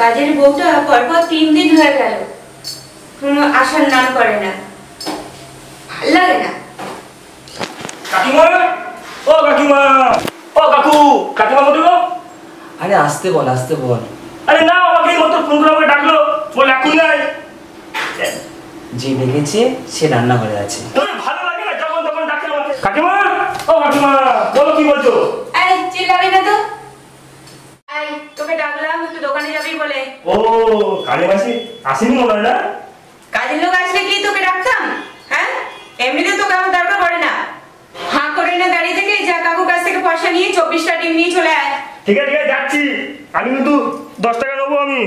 কাজের বউটা পরপর 3 দিন হয়ে গেল কোনো আসার নাম করে না, ভাল লাগে না। কাকিমা, ও কাকিমা, ও কাকু, কাকিমা কোথায় গো? আরে আসতে বল, আসতে বল। আরে না, আমাকে মাত্র ফোন করে আমাকে ডাকলো, বলে এখন নাই। যে ডেকেছে সে রান্নাঘরে আছে। তোর ভালো লাগে না যখন তখন ডাকে আমাকে? কাকিমা, ও কাকিমা, বলো কি বলছো? এই চিল্লাবি না তো। এই তোকে ডাকলাম একটু দোকানে যাবি বলে। ও কালে মাসি আসেনি মনে হয় না? কাজের লোক আসলে কি তোকে ডাকতাম? হ্যাঁ, এমনিতে তো কারো দরকার পড়ে না। হাঁ করে না দাঁড়িয়ে থেকে যা কাকুর কাছ থেকে পয়সা নিয়ে 24টা ডিম নিয়ে চলে আয়। ঠিক আছে যাচ্ছি, আমি কিন্তু 10 টাকা নেবো আমি।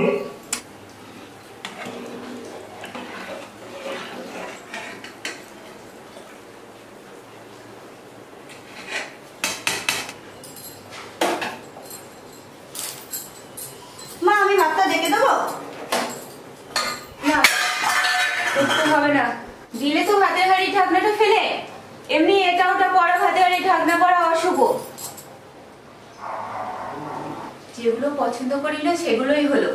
মা আমি ভাতটা দেখে দেবো? না দেখতে হবে না, দিলে তো ভাতের হাঁড়ির ঢাকনাটা ফেলে। এমনি এটা ওটা পড়া ভাতের হাঁড়ির ঢাকনা পড়া অশুভ। যেগুলো পছন্দ করি না সেগুলোই হলো।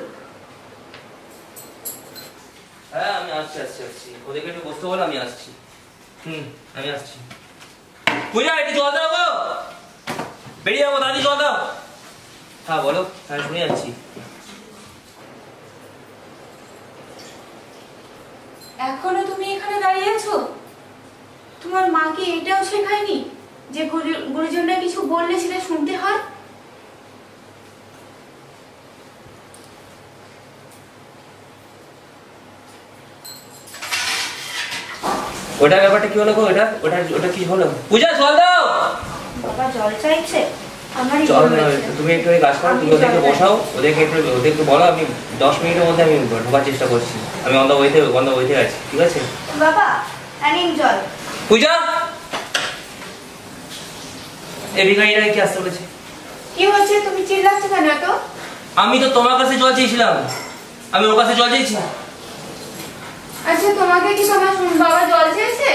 হ্যাঁ আমি আসছি আসছি আসছি, ওদেরকে একটু বসতে বলো, আমি আসছি। আমি আসছি। পূজা একটু জল দাও গো, বেরিয়ে যাবো, দাদি জল দাও। হ্যাঁ বলো, আমি শুনে যাচ্ছি। এখনো তুমি এখানে দাঁড়িয়ে আছো? তোমার মা কি এটাও শেখায়নি যে গুরুজনরা কিছু বললে সেটা শুনতে হয়? ওটার ব্যাপারটা কি হলো গো? ওটা কি হলো? পূজা জল দাও। বাবা জল চাইছে? আমারই জল জল চাইছে। তুমি একটু কাজ করো, তুমি ওদেরকে বসাও, ওদেরকে বলো আমি 10 মিনিটের মধ্যে আমি ঢোকার চেষ্টা করছি। আমি অন দ্য ওয়েতে আছি, ঠিক আছে? বাবা আনিন জল। পূজা, এই ভিখারিটা কি আসতে বলেছে? কি হচ্ছে, তুমি চিল্লাচ্ছ কেন তো? আমি তো তোমার কাছে জল চেয়েছিলাম, আমি ওর কাছে জল চেয়েছি। আচ্ছা তোমাকে কি তোমার বাবা জল চেয়েছে?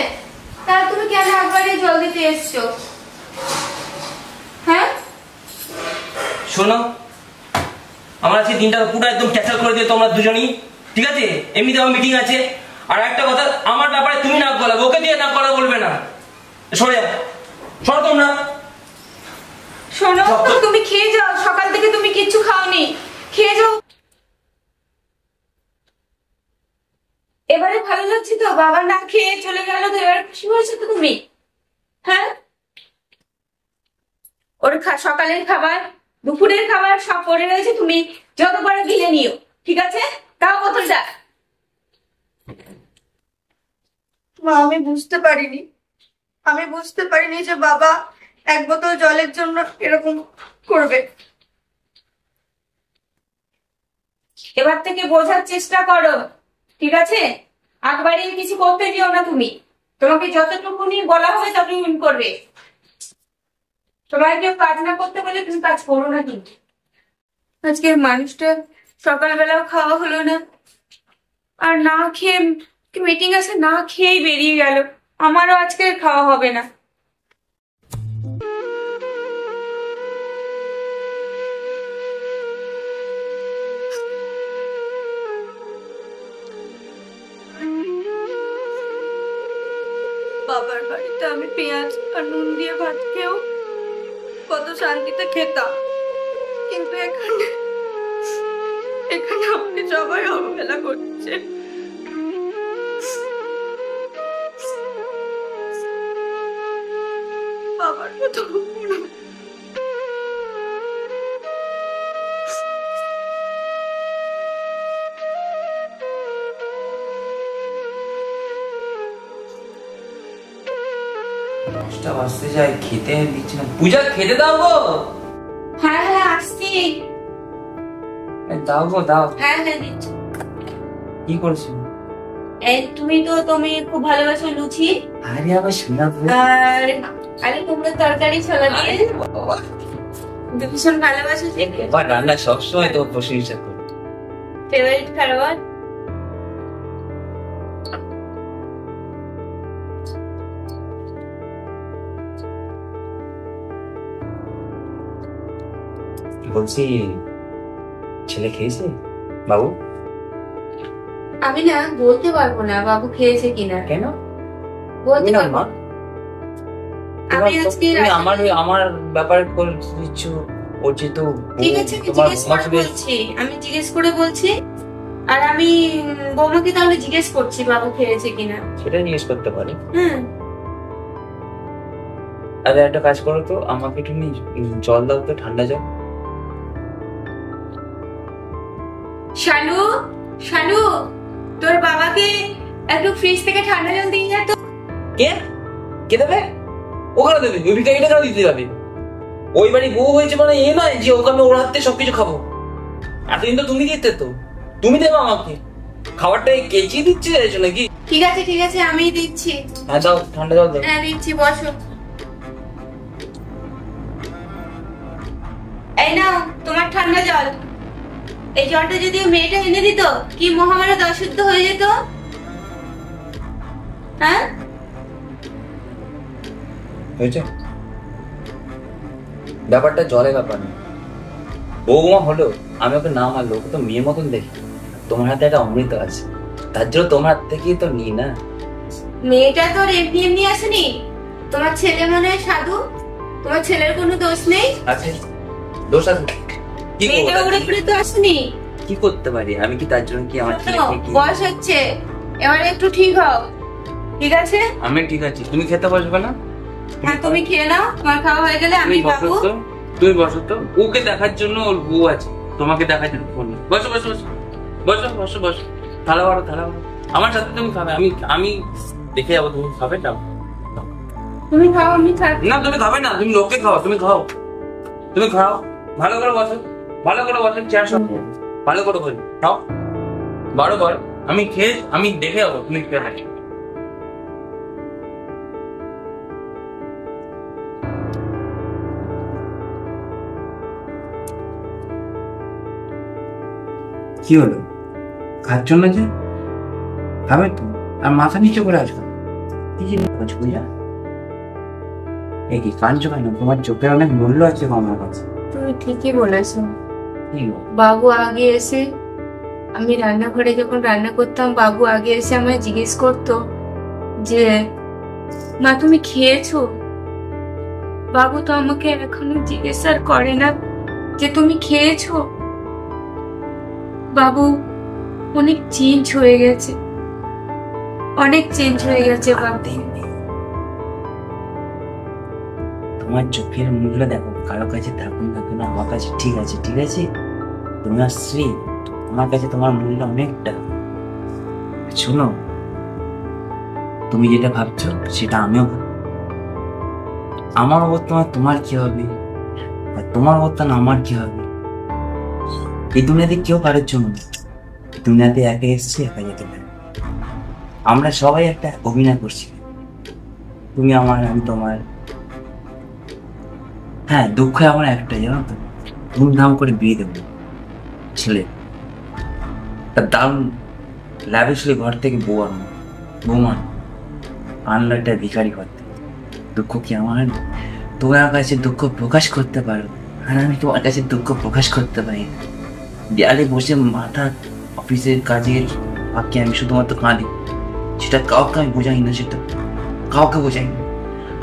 তাহলে তুমি কেন একবারে জল দিতে এসছো? হ্যাঁ শোনো, আমার আজকে দিনটা পুরো একদম ক্যান্সেল করে দিও তোমরা দুজনই, ঠিক আছে? এমনিতে আমার মিটিং আছে। আর একটা কথা, আমার ব্যাপারে তুমি নাক গলাবে, ওকে দিয়ে নাক গলা বলবে না। সরে যাও, সরো তোমরা। শোনো, তুমি খেয়ে যাও, সকাল থেকে তুমি কিচ্ছু খাওনি, খেয়ে যাও। এবারে ভালো লাগছে তো? বাবা না খেয়ে চলে গেল তো এবার খুশি হয়েছে তো তুমি? হ্যাঁ, ওর সকালের খাবার দুপুরের খাবার সব পড়ে রয়েছে, তুমি যত পারো গিলে নিও, ঠিক আছে? তাও বোতলটা। মা আমি বুঝতে পারিনি যে বাবা এক বোতল জলের জন্য এরকম করবে। এবার থেকে বোঝার চেষ্টা করো, ঠিক আছে? একবারে কিছু করতে দিও না তুমি। তোমাকে যতটুকুনি বলা হয় ততটুকুনি করবে। তোমার কেউ কাজ না করতে বলে তুমি কাজ করো না কিন্তু। আজকের মানুষটা সকালবেলাও খাওয়া হলো না, আর না খেয়ে মিটিং আছে, না খেয়েই বেরিয়ে গেল। আমারও আজকে খাওয়া হবে না। বাবার বাড়িতে আমি পেঁয়াজ আর নুন দিয়ে ভাত খেয়েও কত শান্তিতে খেতাম, কিন্তু এখানে আমাকে সবাই অবহেলা করছে। বাবার মতো দশটা বাজতে যায়, খেতে দিচ্ছি না। পূজা খেতে দাও গো। হ্যাঁ হ্যাঁ আসছি। দাও গো দাও। হ্যাঁ হ্যাঁ দিচ্ছি। কি করছো? এই তুমি খুব ভালোবাসো লুচি আরে আবার শোনা আর আরে তোমরা তরকারি ছোলা দিয়ে ভীষণ ভালোবাসো। রান্না সবসময় তো প্রশংসা করি। ফেভারিট খাবার? বলছি ছেলে খেয়েছে? বাবু আমি না বলতে পারবো না বাবু খেয়েছে কিনা। কেন? বলতে তুমি না পারবো মা, না। আমি আজকে তুমি আমার ব্যাপারে করে দিচ্ছ। ও যেহেতু ঠিক আছে, আমি তোমার জিজ্ঞেস করে বলছি, আমি জিজ্ঞেস করে বলছি। আর আমি বৌমাকে তাহলে জিজ্ঞেস করছি বাবু খেয়েছে কিনা। সেটা জিজ্ঞেস করতে পারি। হুম। আরে একটা কাজ করো তো, আমাকে একটু জল দাও তো, ঠান্ডা জল। শালু, শালু, তোর বাবাকে একটু ফ্রিজ থেকে ঠান্ডা জল দিয়ে যা তো। কে কে দেবে? ও কেন দেবে? ওই ভিখারিটা কেন দিতে যাবে? ওই বাড়ি বউ হয়েছে মানে এ নয় যে ওকে আমি ওর হাতে সবকিছু খাবো। এতদিন তো তুমি দিতে, তো তুমি দেবে আমাকে খাবারটা। কেচি দিচ্ছে চাইছো নাকি? ঠিক আছে ঠিক আছে, আমি দিচ্ছি। হ্যাঁ দাও, ঠান্ডা জল দাও। হ্যাঁ দিচ্ছি, বসো। এই নাও তোমার ঠান্ডা জল। এই জলটা যদি ওই মেয়েটা এনে দিত, কি মহাভারত অশুদ্ধ হয়ে যেত। হ্যাঁ হয়েছে? ব্যাপারটা জলের ব্যাপার না। বৌমা হলো, আমি ওকে না মারলো, ওকে তো মেয়ের মতন দেখি। তোমার হাতে একটা অমৃত আছে, তার জন্য তোমার হাত থেকেই তো নিই না। মেয়েটা তোর এমনি এমনি আসেনি। তোমার ছেলে মনে হয় সাধু, তোমার ছেলের কোনো দোষ নেই। আছে দোষ আছে, কি মেয়েটা করবো? উড়ে উড়ে তো আসেনি। কি করতে পারি আমি? কি তার জন্য কি আমার ছেলেকে কি? বয়স হচ্ছে, এবারে একটু ঠিক হও। ঠিক আছে? আমি ঠিক আছি, তুমি খেতে বসবে না? হ্যাঁ তুমি খেয়ে নাও, তোমার খাওয়া হয়ে গেলে আমি বাবু। তুমি বসো তো, ওকে দেখার জন্য ওর বউ আছে, তোমাকে দেখার জন্য ফোন। বসো বসো বসো বসো বসো বসো, থালা বাড়ো থালা বাড়ো। আমার সাথে তুমি খাবে, আমি আমি দেখে যাবো তুমি খাবে। যাও তুমি খাও, আমি থাকি। না, তুমি খাবে না, তুমি লোককে খাও। তুমি খাও, তুমি খাও। ভালো করে বসো, ভালো করে বসো, চেয়ার সব ভালো করে বসো, খাও বারবার। আমি খেয়ে আমি দেখে যাবো তুমি খেয়ে থাকি। কি হলো? খাচ্ছ না যে? খাবে তো, আর মাথা নিচে করে আসবে। কি জিনিস পূজা? এ কি কাঁদছো কেন? তোমার চোখের অনেক মূল্য আছে আমার কাছে। তুমি ঠিকই বলেছো। কি গো? বাবু আগে এসে, আমি রান্নাঘরে যখন রান্না করতাম, বাবু আগে এসে আমায় জিজ্ঞেস করতো যে মা তুমি খেয়েছো। বাবু তো আমাকে এখনো জিজ্ঞেস আর করে না যে তুমি খেয়েছো। বাবু অনেক চেঞ্জ হয়ে গেছে, অনেক চেঞ্জ হয়ে গেছে বাবু। তোমার চোখের মূল্য দেখো, কারো কাছে থাকুন থাকুন না, আমার কাছে ঠিক আছে, ঠিক আছে। তোমার স্ত্রী, আমার কাছে তোমার মূল্য অনেকটা। শোনো, তুমি যেটা ভাবছো সেটা আমিও ভাবি। আমার অবস্থান তোমার কি হবে, আর তোমার অবস্থান আমার কি হবে। এই দুনিয়াতে কেউ কারোর জন্য না। দুনিয়াতে একা এসছি, একা যেতে পারে। আমরা সবাই একটা অভিনয় করছি, তুমি আমার, আমি তোমার। হ্যাঁ, দুঃখ আমার একটাই, জানো তো, ধুমধাম করে বিয়ে দেবো ছেলে, তার দারুণ ল্যাভিশলি ঘর থেকে বউ আনবো, বৌমা আনলো একটা ভিখারি ঘর থেকে। দুঃখ কি আমার? তোমার কাছে দুঃখ প্রকাশ করতে পারো, আর আমি তোমার কাছে দুঃখ প্রকাশ করতে পারি না। দেয়ালে বসে মাথা, অফিসের কাজের বাকি আমি শুধুমাত্র কাঁদি। সেটা কাউকে আমি বোঝাই না, সেটা কাউকে বোঝাই না,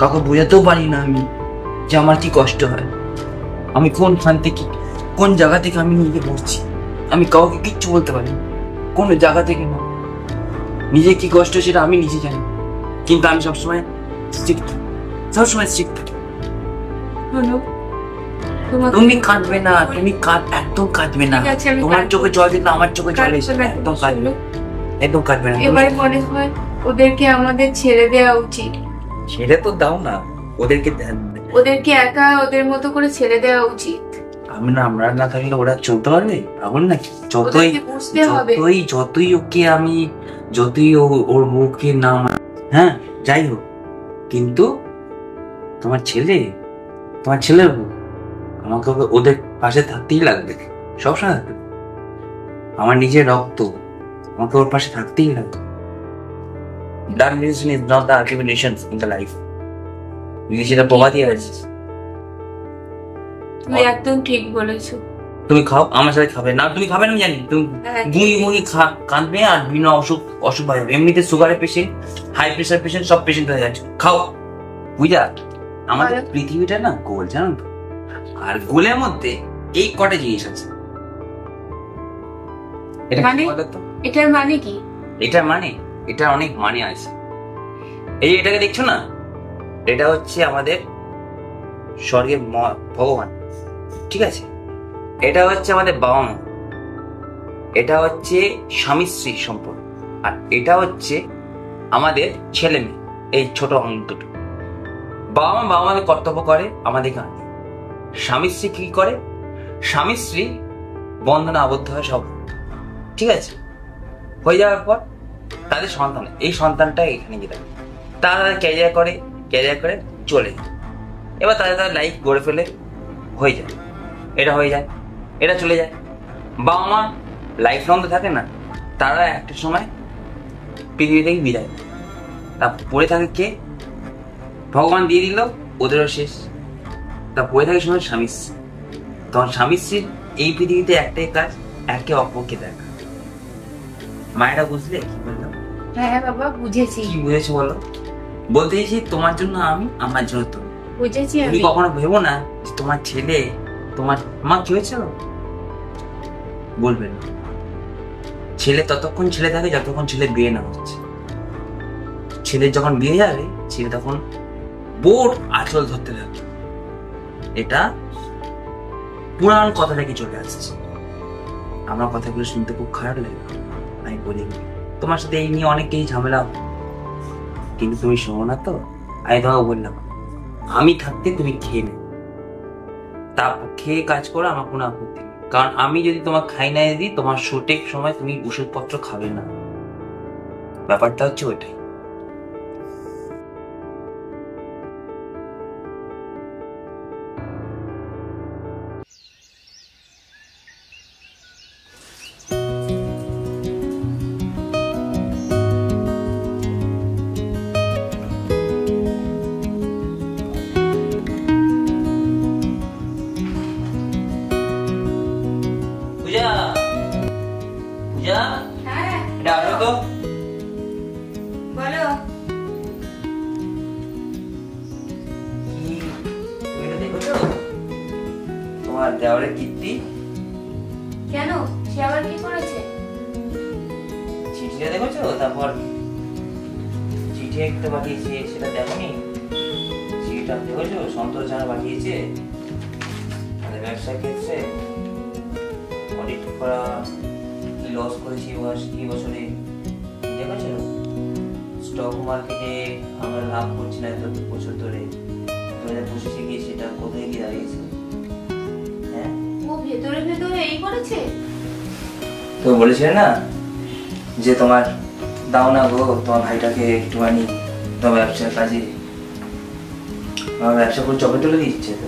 কাউকে বোঝাতেও পারি না আমি যে আমার কি কষ্ট হয়। আমি কোন খান থেকে, কোন জায়গা থেকে আমি নিজে বসছি, আমি কাউকে কিচ্ছু বলতে পারি না, কোনো জায়গা থেকে না। নিজে কি কষ্ট সেটা আমি নিজে জানি, কিন্তু আমি সবসময় strict, সবসময় strict। শোনো, তুমি কাঁদবে না, তুমি একদম কাঁদবে না। ঠিক আছে, আমি তোমার কাঁদবো। চোখে জল দিলে আমার চোখে জল এসে কাঁদবো না, একদম কাঁদবে, শোনো, একদম কাঁদবে না। এবার মনে হয় ওদেরকে আমাদের ছেড়ে দেওয়া উচিত। ছেড়ে তো দাও না ওদেরকে, ওদেরকে একা ওদের মতো করে ছেড়ে দেওয়া উচিত। আমরা না থাকলে ওরা চলতে পারবে? পাগল নাকি? ওদেরকে বুঝতে হবে। যতই ওকে আমি, যতই ওর মুখে নাম, হ্যাঁ যাই হোক, কিন্তু তোমার ছেলের বউ, আমাকে ওদের পাশে থাকতেই লাগবে, সবসময় থাকবে। আমার নিজের রক্ত, আমাকে ওর পাশে থাকতেই লাগবে। That relation is not the ultimate relation in the life. সেটা প্রবাদই আছে। তুমি একদম ঠিক বলেছো। তুমি খাও, আমার সাথে খাবে না, তুমি খাবে না আমি জানি, তুমি হ্যাঁ, গুঁড়ি কাঁদবে আর বিভিন্ন অসুখ হয়ে যাবে। এমনিতে সুগারের পেশেন্ট, হাই প্রেশার পেশেন্ট, সব পেশেন্ট হয়ে যাচ্ছে। খাও বুঝা। আমাদের ভালো। পৃথিবীটা না গোল, জানো তো? আর গোলের মধ্যে এই কটা জিনিস আছে। এটা কি মানে? বলো তো? এটার মানে কি? এটা অনেক মানে আছে। এই যে এটাকে দেখছো না, এটা হচ্ছে আমাদের স্বর্গের ভগবান, ঠিক আছে? এটা হচ্ছে আমাদের বাবা মা, এটা হচ্ছে স্বামী স্ত্রী সম্পর্ক, আর এটা হচ্ছে আমাদের ছেলে মেয়ে, এই ছোট অঙ্গ দুটো। বাবা মাদের কর্তব্য করে আমাদেরকে আনে। স্বামী স্ত্রী কি করে? স্বামী স্ত্রী বন্ধনে আবদ্ধ হয় সব, ঠিক আছে? হয়ে যাওয়ার পর তাদের সন্তান, এই সন্তানটা এখানে গিয়ে থাকে, তারা ক্যারিয়ার করে চলে যায়। এবার তাদের লাইফ গড়ে ফেলে হয়ে যায়, এটা হয়ে যায়, এটা চলে যায়। বাবা মা লাইফ লং তো থাকে না, তারা একটা সময় পৃথিবী থেকে বিদায়, তা পড়ে থাকে কে? ভগবান দিয়ে দিল, ওদেরও শেষ। তা পড়ে থাকে সময় স্বামী স্ত্রী। তখন স্বামী স্ত্রীর এই পৃথিবীতে একটাই কাজ, একে অপরকে দেখা। মায়েরা বুঝলে কি বললাম? হ্যাঁ বাবা, বুঝেছি কি বুঝেছো বলো? বলতে চাইছি তোমার জন্য আমি, আমার জন্য তুমি। বুঝেছি তুমি আমি। কখনো ভেবো না যে তোমার ছেলে, তোমার মা কি হয়েছিল বলবে না। ছেলে ততক্ষণ ছেলে থাকে যতক্ষণ ছেলে বিয়ে না হচ্ছে। ছেলে যখন বিয়ে যাবে, ছেলে তখন বোর আঁচল ধরতে থাকে। এটা পুরাণ কথা থেকে চলে আসছে। আমার কথাগুলো শুনতে খুব খারাপ লাগে, আমি বলি তোমার সাথে এই নিয়ে অনেক কিছু ঝামেলা, কিন্তু তুমি শোনো না তো। আমি তোমাকে বললাম, আমি থাকতে তুমি খেয়ে নে, তারপর খেয়ে কাজ করো, আমার কোনো আপত্তি নেই। কারণ আমি যদি তোমার খাই না দিই, তোমার সঠিক সময় তুমি ওষুধপত্র খাবে না। ব্যাপারটা হচ্ছে ওইটাই। পূজা, পূজা, হ্যাঁ এটা আসো তো। বলো। তুমি এটা দেখেছো? তোমার দেওয়ালের কীর্তি কেন, সে আবার কি করেছে? চিঠিটা দেখেছো? তারপর চিঠি একটা পাঠিয়েছে, সেটা দেখোনি? চিঠিটা দেখেছো? সন্তোষ জানা পাঠিয়েছে আমাদের ব্যবসার ক্ষেত্রে অডিট করা, কি লস করেছি এই বছরে দেখেছো? স্টক মার্কেটে আমরা লাভ করছি না এত বছর ধরে, 2025 গিয়ে সেটা কোথায় গিয়ে দাঁড়িয়েছে? হ্যাঁ, ও ভেতরে ভেতরে এই করেছে? তো বলেছিলে না যে তোমার দাও না গো তোমার ভাইটাকে একটুখানি তোমার ব্যবসার কাজে, আমার ব্যবসা করে চপে তুলে দিচ্ছে। তো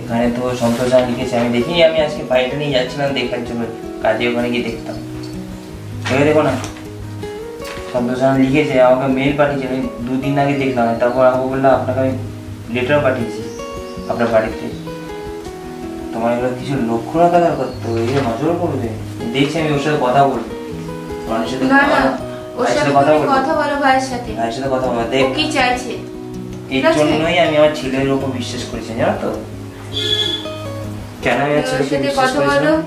এখানে তো সন্তোষ জানা লিখেছে, আমি দেখিনি, আমি আজকে ভাইটা নিয়ে যাচ্ছিলাম দেখার জন্য কাজে, ওখানে গিয়ে দেখতাম। ভেবে দেখো না, সন্তোষ জানা লিখেছে, আমাকে মেল পাঠিয়েছে, আমি 2 দিন আগে দেখলাম। তারপর আমাকে বললাম আপনাকে আমি লেটার পাঠিয়েছি আপনার বাড়িতে। তোমার এগুলো কিছু লক্ষ্য রাখা দরকার, তো এগুলো নজর করবে। দেখছি আমি ওর সাথে কথা বলবো, ওর সাথে না না, ওর ভাইয়ের সাথে সাথে কথা তুমি বলবো, কথা বলো ভাইয়ের সাথে। ভাইয়ের সাথে কথা বলবো। ও দেখ, কি চাইছে? এই ঠিক আছে? জন্যই আমি আমার ছেলের উপর বিশ্বাস করেছি, জানো তো? কেন আমি আমার ওর ছেলেকে সাথে বিশ্বাস কথা বলো। করেছিলাম?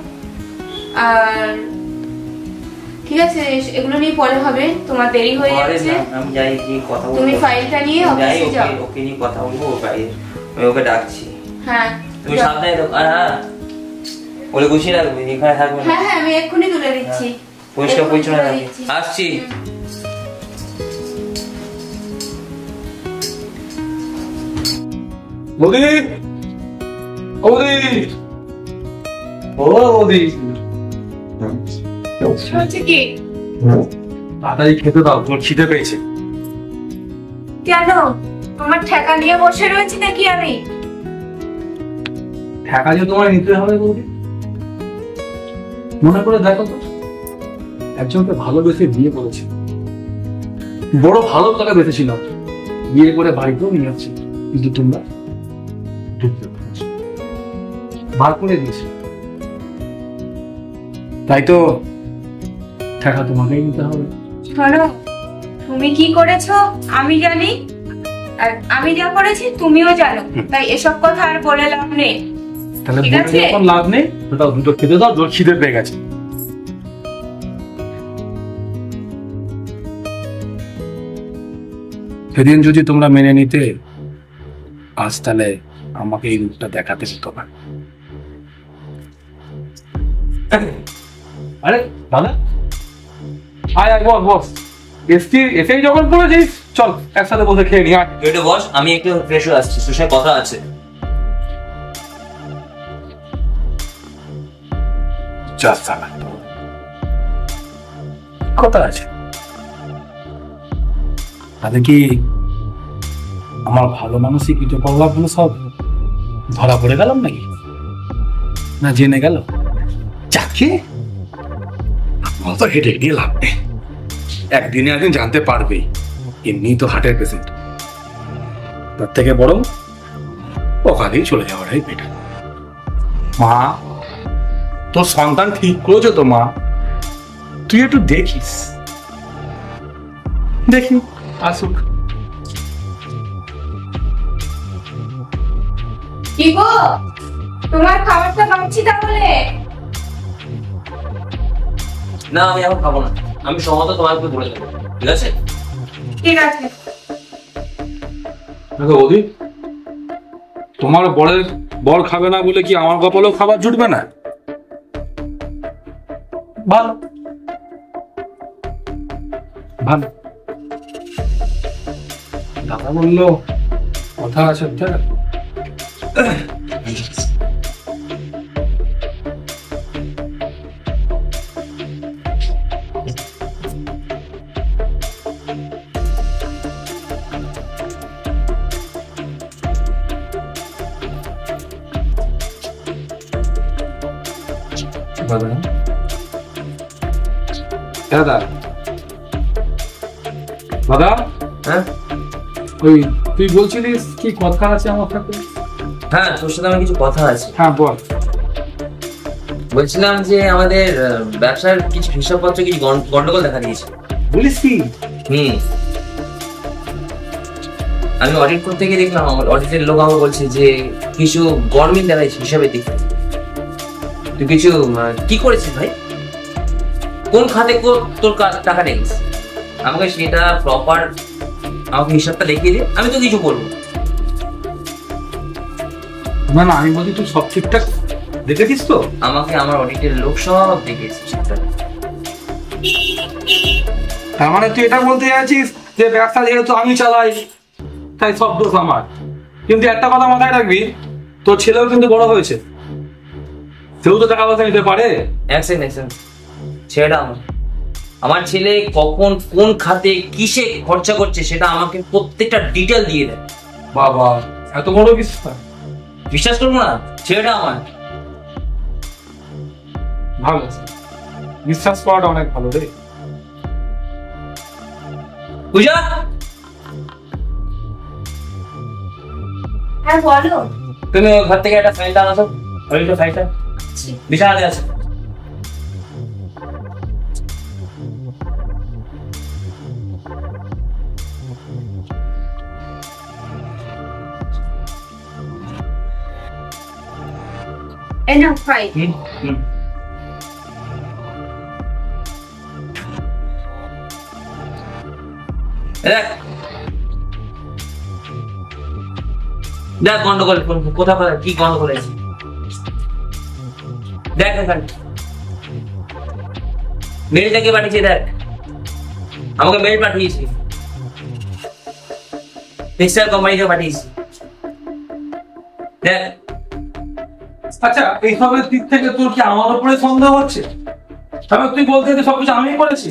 আর ঠিক আছে, এগুলো নিয়ে পরে হবে, তোমার দেরি হয়ে পরে যাচ্ছে। না, আমি যাই গিয়ে কথা বলবো। তুমি ফাইলটা নিয়ে আমি যাই, অফিসে যাও। ওকে নিয়ে কথা বলবো বাইরে, আমি ওকে ডাকছি। হ্যাঁ তুমি যাও। সাবধানে থাকো। আর হ্যাঁ, বলে গুছিয়ে রাখবে, এখানে থাকবে না। হ্যাঁ হ্যাঁ, আমি এক্ষুনি তুলে দিচ্ছি। পরিষ্কার এক্ষুনি পরিচ্ছন্ন তুলে রাখবে। দিচ্ছি। আসছি। বৌদি, ও বৌদি, ও বৌদি, হচ্ছে কি? তাড়াতাড়ি খেতে দাও, তোমার খিদে পেয়েছে। কেন, আমার ঠেকা নিয়ে বসে রয়েছি নাকি আমি? ঠেকা যে তোমার নিতে হবে বৌদি, মনে করে দেখো তো, একজনকে ভালোবেসে বিয়ে করেছে, বড় ভালো টাকা বেঁচেছিলাম, বিয়ে করে বাড়িতেও নিয়ে যাচ্ছে, কিন্তু তোমরা ঢুকতে পারছো, বার করে দিয়েছে। তাই তো টাকা তোমাকেই নিতে হবে। শোনো, তুমি কি করেছো আমি জানি, আর আমি যা করেছি তুমিও জানো, তাই এসব কথা আর বলে লাভ নেই। তাহলে ঠিক বলে আছে। যখন লাভ নেই, দাও দুটো খেতে দাও, জোর খিদে পেয়ে গেছে। সেদিন যদি তোমরা মেনে নিতে, আজ তাহলে আমাকে এই রূপটা দেখাতে হতো না। আরে দাদা, আয় আয় বস বস, এসেই যখন করেছিস, চল একসাথে বসে খেয়ে নি। আয় একটু বস, আমি একটু ফ্রেশ হয়ে আসছি, তোর সাথে কথা আছে। চাস সালা, কথা আছে। তাহলে কি আমার ভালো মানুষই কিছু করলাম হলো, সব ধরা পড়ে গেলাম নাকি, না জেনে গেল? যাকে অত হেঁটে গিয়ে লাভ নেই, একদিনে একদিন জানতে পারবেই, এমনি তো হার্টের পেশেন্ট। তার থেকে বরং ওখানেই চলে যাওয়াটাই বেটার। মা, তোর সন্তান ঠিক করেছো তো মা, তুই একটু দেখিস। দেখি আসুক। কি গো, তোমার খাবারটা বাড়ছি তাহলে? না, আমি এখন খাবো না, আমি সময় তোমাকে বলে দেবো, ঠিক আছে? ঠিক আছে। দেখো বৌদি, তোমার বর খাবে না বলে কি আমার কপালেও খাবার জুটবে না? ভালো ভালো, দাদা বললো কথা আছে। দাদা দাদা, হ্যাঁ ওই তুই বলছিলিস কি কথা আছে আমার সাথে? হ্যাঁ, তোর সাথে আমার কিছু কথা আছে। হ্যাঁ বল। বলছিলাম যে আমাদের ব্যবসার কিছু হিসাবপত্র কিছু গন্ডগোল দেখা দিয়েছে। বলিস কি? আমি অডিট করতে গিয়ে দেখলাম, আমার অডিটের লোক আমাকে বলছে যে কিছু গরমিল দেখাইছে হিসাবে দেখতে। তুই কিছু কি করেছিস ভাই? কোন খাতে তোর টাকা নেইস? আমাকে সেটা প্রপার আমাকে হিসাবটা দেখিয়ে দে, আমি তো কিছু বলবো না না, আমি বলছি তুই সব ঠিকঠাক দেখেছিস তো? আমাকে আমার অডিটের লোক সব দেখেছে ঠিকঠাক। তার মানে তুই এটা বলতে চাইছিস যে ব্যবসা যেহেতু আমি চালাই তাই সব দোষ আমার। কিন্তু একটা কথা মাথায় রাখবি, তোর ছেলেও কিন্তু বড় হয়েছে, সেও তো টাকা পয়সা নিতে পারে। এক সেকেন্ড, ছেলেটা আমার ছেলে কখন কোন খাতে কিসে খরচা করছে সেটা আমাকে প্রত্যেকটা ডিটেল দিয়ে দেয়। বাবা, এত বড় বিশ্বাস? বিশ্বাস করবো না? ছেলেটা আমার। ভালো, বিশ্বাস করাটা অনেক ভালো রে। পূজা, হ্যাঁ বলো। তুমি ঘর থেকে একটা ফাইলটা আনো তো, ফাইলটা বিছানাতে আছে। এনো ফাই। দেখ গন্ডগোল কোথাও কি গন্ডগোল আছে, দেখ এখানে মেলটাকে পাঠিয়েছে, দেখ আমাকে মেল পাঠিয়েছে, টেক্সটাইল কোম্পানিকে পাঠিয়েছে, দেখ। আচ্ছা, এইসবের দিক থেকে তোর কি আমার উপরে সন্দেহ হচ্ছে? তাহলে তুই বলতে যে সবকিছু আমিই করেছি?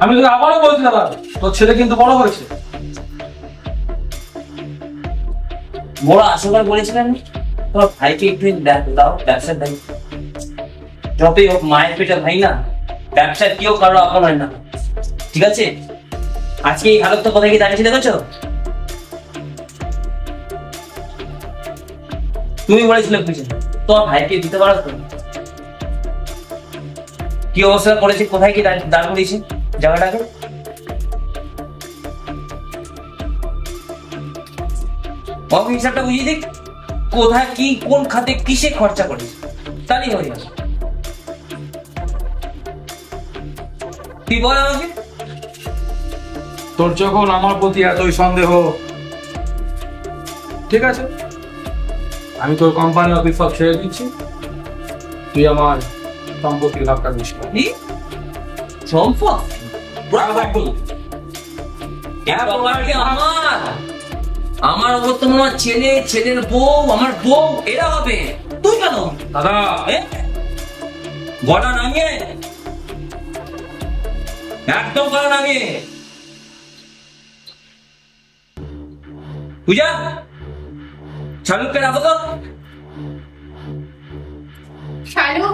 আমি তোকে আবারও বলছি দাদা, তোর ছেলে কিন্তু বড় হয়েছে। বড় আসলে বলেছিলেন তোর ভাইকে একটু দাও ব্যবসার দায়িত্ব। যতই হোক মায়ের পেটে ভাই না, ব্যবসার কেউ কারো আপন হয় না, ঠিক আছে? আজকে এই হালত তো কোথায় গিয়ে দাঁড়িয়েছি দেখেছো? তুমি বলেছিলে বুঝে তোমার ভাইকে দিতে পারো তো? কি অবস্থা করেছে, কোথায় কি দাঁড় করিয়েছে জায়গাটাকে। বাবু হিসাবটা বুঝিয়ে দিক, কোথায় কি কোন খাতে কিসে খরচা করেছে, তাহলেই হয়ে যাবে। তুই বল আমাকে। তোর যখন আমার প্রতি এতই সন্দেহ, ঠিক আছে, আমি তোর কোম্পানি অফিস সব ছেড়ে দিচ্ছি, তুই আমার সম্পত্তির ভাগটা দিস। কি সম্পদ? আমার বর্তমান আমার ছেলে, ছেলের বউ, আমার বউ, এরা হবে। তুই কেন দাদা? গলা নামিয়ে, একদম গলা নামিয়ে। পূজা, শালুককে রাখো তো। শালু,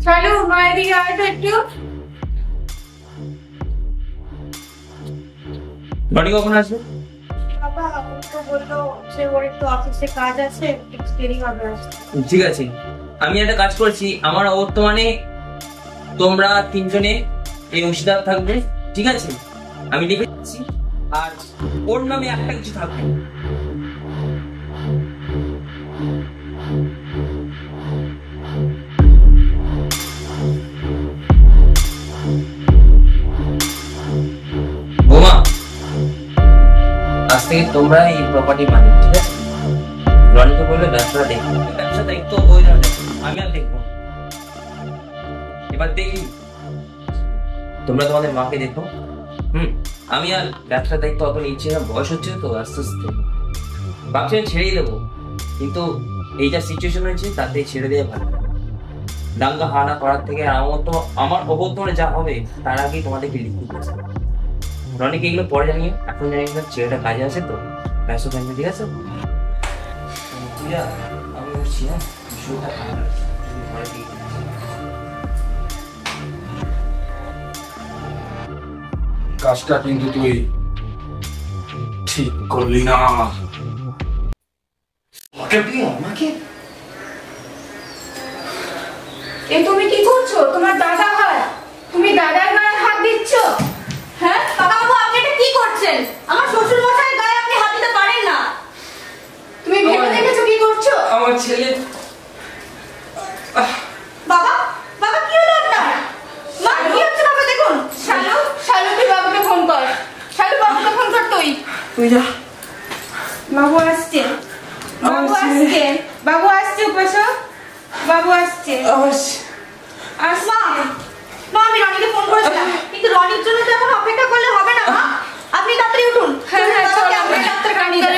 শালু, মায়ের দিকে আয় তো একটু। রনি কখন আসবে? বাবা তো বললো সে ওর একটু অফিসে কাজ আছে, একটু দেরি হবে আসতে। ঠিক আছে, আমি একটা কাজ করছি, আমার বর্তমানে তোমরা তিনজনে এই অংশীদার থাকবে, ঠিক আছে? আমি লিখে দিচ্ছি, আর ওর নামে একটা কিছু থাকবে। বোমা, আজ থেকে তোমরা এই প্রপার্টি মালিক, ঠিক আছে? রনিকে বললে ব্যবসা দেখবো, ব্যবসা দায়িত্ব ওই না, আমি আর দেখবো। এবার দেখি, তোমরা তোমাদের মাকে দেখো। আমি আর ব্যবসার দায়িত্ব অত নিচ্ছি না, বয়স হচ্ছে তো আস্তে আস্তে ভাবছি আমি ছেড়েই দেবো, কিন্তু এই যা সিচুয়েশন হয়েছে তাতে ছেড়ে দেওয়া ভালো। দাঙ্গা হানা করার থেকে আমার অবর্তমানে যা হবে তার আগেই তোমাদেরকে লিখতে দিয়েছে। রনিকে এগুলো পরে জানিয়ে, এখন জানিয়ে না, ছেলেটা কাজে আছে তো ব্যস্ত থাকবে, ঠিক আছে? আমি উঠছি, হ্যাঁ, শরীরটা খারাপ লাগছে, ঘরে গিয়ে কাজটা কিন্তু তুই ঠিক করলি না। এ তুমি কি করছো? তোমার দাদা হয়, তুমি দাদার গায়ে হাত দিচ্ছ? হ্যাঁ কাকাবাবু, আপনি এটা কি করছেন? আমার শ্বশুর মশাইয়ের গায়ে আপনি হাত দিতে পারেন না। তুমি ভেবে দেখেছো কি করছো? আমার ছেলে। বাবা, বাবা কি হলো আপনার? মা কি হচ্ছে বাবা? দেখুন, শালু, শালু তুই বাবুকে ফোন কর। শালু, বাবুকে ফোন কর তুই। তুই যা। বাবু আসছে, বাবু আসছে, বাবু আসছে, উপাসক বাবু আসছে। মা, মা আমি রনিকে ফোন করেছিলাম, কিন্তু রনির জন্য তো এখন অপেক্ষা করলে হবে না মা। আপনি তাড়াতাড়ি উঠুন। হ্যাঁ, হ্যাঁ, চলো, আমরা আমরা ডাক্তার কাছে নিয়ে যাই।